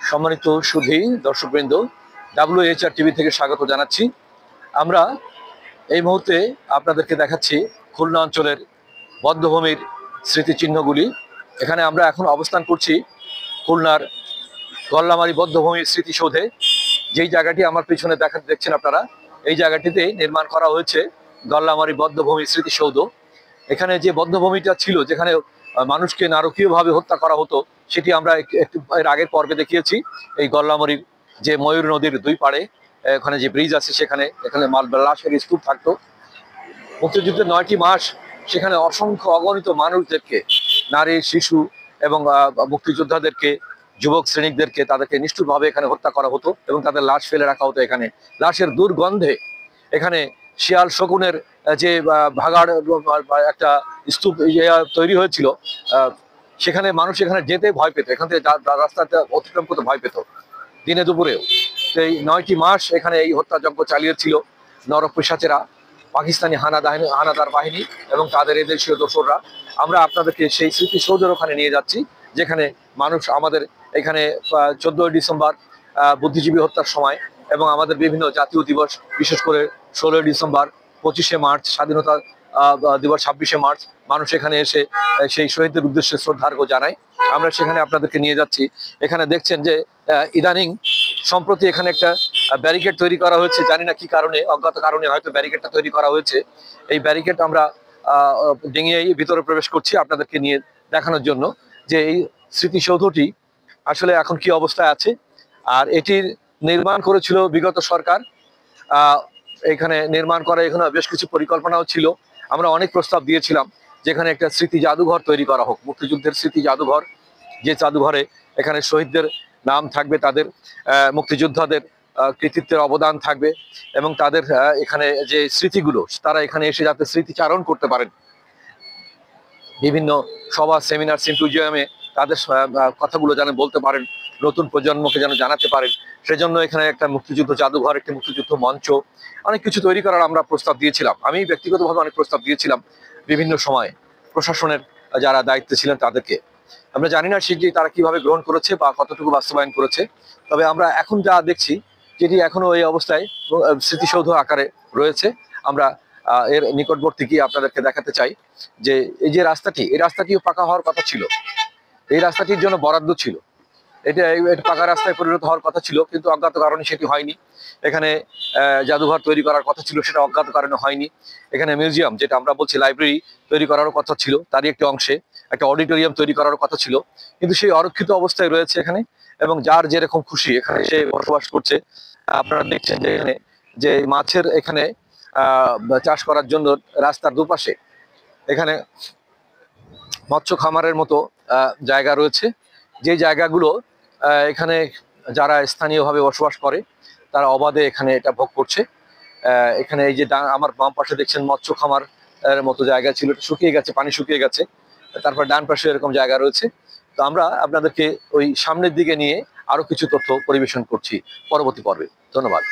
সম্মানিত সুধী দর্শকবৃন্দ, WHR TV থেকে স্বাগত জানাচ্ছি। আমরা এই মুহূর্তে আপনাদেরকে দেখাচ্ছি খুলনা অঞ্চলের বধ্যভূমির স্মৃতিচিহ্নগুলি। এখানে আমরা এখন অবস্থান করছি খুলনার গল্লামারী বধ্যভূমির স্মৃতিসৌধে। যেই জায়গাটি আমার পিছনে দেখছেন আপনারা, এই জায়গাটিতে নির্মাণ করা হয়েছে গল্লামারী বধ্যভূমির স্মৃতিসৌধ। এখানে যে বধ্যভূমিটা ছিল, যেখানে মানুষকে নারকীয়ভাবে হত্যা করা হতো, সেটি আমরা একটু এর আগের পর্বে দেখিয়েছি। এই গল্লামারীর যে ময়ূর নদীর দুই পাড়ে ওখানে যে ব্রিজ আছে, এখানে লাশের স্তূপ থাকতো। মুক্তিযুদ্ধের 9টি মাস সেখানে অসংখ্য অগণিত মানুষদেরকে, নারী, শিশু এবং মুক্তিযোদ্ধাদেরকে, যুবক শ্রেণিকদেরকে, তাদেরকে নিষ্ঠুরভাবে এখানে হত্যা করা হতো এবং তাদের লাশ ফেলে রাখা হতো। এখানে লাশের দুর্গন্ধে এখানে শিয়াল শকুনের যে ভাগাড় একটা স্তূপ তৈরি হয়েছিল, সেখানে মানুষ এখানে যেতে ভয় পেত, এখান থেকে রাস্তাটা অতিক্রম করতে ভয় পেত দিনে দুপুরেও। তো এই 9টি মাস এখানে এই হত্যাযজ্ঞ চালিয়েছিল নরপিশাচেরা, পাকিস্তানি হানাদার বাহিনী এবং তাদের এদেশীয় দোসররা। আমরা আপনাদেরকে সেই স্মৃতিসৌধের ওখানে নিয়ে যাচ্ছি, যেখানে মানুষ আমাদের এখানে 14ই ডিসেম্বর বুদ্ধিজীবী হত্যার সময় এবং আমাদের বিভিন্ন জাতীয় দিবস, বিশেষ করে 16ই ডিসেম্বর, 25শে মার্চ স্বাধীনতা দিবস, 26শে মার্চ, মানুষ এখানে এসে সেই শহীদদের উদ্দেশ্যে শ্রদ্ধার্ঘ্য জানায়। আমরা সেখানে আপনাদেরকে নিয়ে যাচ্ছি। এখানে দেখছেন যে ইদানিং সম্প্রতি এখানে একটা ব্যারিকেড তৈরি করা হয়েছে, জানি না কি কারণে, অজ্ঞাত কারণে হয়তো ব্যারিকেডটা তৈরি করা হয়েছে। এই ব্যারিকেড আমরা ডিঙিয়ে ভিতরে প্রবেশ করছি আপনাদেরকে নিয়ে দেখানোর জন্য যে এই স্মৃতিসৌধটি আসলে এখন কি অবস্থায় আছে। আর এটির নির্মাণ করেছিল বিগত সরকার। এখানে নির্মাণ করা এখানে বেশ কিছু পরিকল্পনাও ছিল। আমরা অনেক প্রস্তাব দিয়েছিলাম যেখানে একটা স্মৃতি জাদুঘর তৈরি করা হোক, মুক্তিযুদ্ধের স্মৃতি জাদুঘর, যে জাদুঘরে এখানে শহীদদের নাম থাকবে, তাদের মুক্তিযোদ্ধাদের কৃতিত্বের অবদান থাকবে এবং তাদের এখানে যে স্মৃতিগুলো, তারা এখানে এসে যাতে স্মৃতিচারণ করতে পারেন, বিভিন্ন সভা, সেমিনার, সিম্পোজিয়ামে তাদের কথাগুলো যেন বলতে পারেন, নতুন প্রজন্মকে যেন জানাতে পারেন। সেজন্য এখানে একটা মুক্তিযুদ্ধ জাদুঘর, একটি মুক্তিযুদ্ধ মঞ্চ, অনেক কিছু তৈরি করার আমরা প্রস্তাব দিয়েছিলাম। আমি ব্যক্তিগতভাবে অনেক প্রস্তাব দিয়েছিলাম বিভিন্ন সময় প্রশাসনের যারা দায়িত্বে ছিলেন তাদেরকে। আমরা জানি না সেটি তারা কিভাবে গ্রহণ করেছে বা কতটুকু বাস্তবায়ন করেছে। তবে আমরা এখন যা দেখছি, যেটি এখনো এই অবস্থায় স্মৃতিসৌধ আকারে রয়েছে। আমরা এর নিকটবর্তী গিয়ে আপনাদেরকে দেখাতে চাই যে এই যে রাস্তাটি, এই রাস্তাটিও পাকা হওয়ার কথা ছিল। এই রাস্তাটির জন্য বরাদ্দ ছিল, এটা পাকা রাস্তায় পরিণত হওয়ার কথা ছিল, কিন্তু অজ্ঞাত কারণে সেটি হয়নি। এখানে জাদুঘর তৈরি করার কথা ছিল, সেটা অজ্ঞাত কারণে হয়নি। এখানে মিউজিয়াম, যেটা আমরা বলছি লাইব্রেরি, তৈরি করারও কথা ছিল, তারই একটি অংশে একটা অডিটোরিয়াম তৈরি করার কথা ছিল, কিন্তু সেই অরক্ষিত অবস্থায় রয়েছে এখানে এবং যার যেরকম খুশি এখানে সে বসবাস করছে। আপনারা দেখছেন যে এখানে যে মাছের এখানে চাষ করার জন্য রাস্তার দুপাশে এখানে মৎস্য খামারের মতো জায়গা রয়েছে, যে জায়গাগুলো এখানে যারা স্থানীয়ভাবে বসবাস করে তারা অবাধে এখানে এটা ভোগ করছে। এখানে এই যে আমার বাম পাশে দেখছেন মৎস্য খামার মতো জায়গা ছিল, শুকিয়ে গেছে, পানি শুকিয়ে গেছে। তারপর ডান পাশে এরকম জায়গা রয়েছে। তো আমরা আপনাদেরকে ওই সামনের দিকে নিয়ে আরো কিছু তথ্য পরিবেশন করছি পরবর্তী পর্বে। ধন্যবাদ।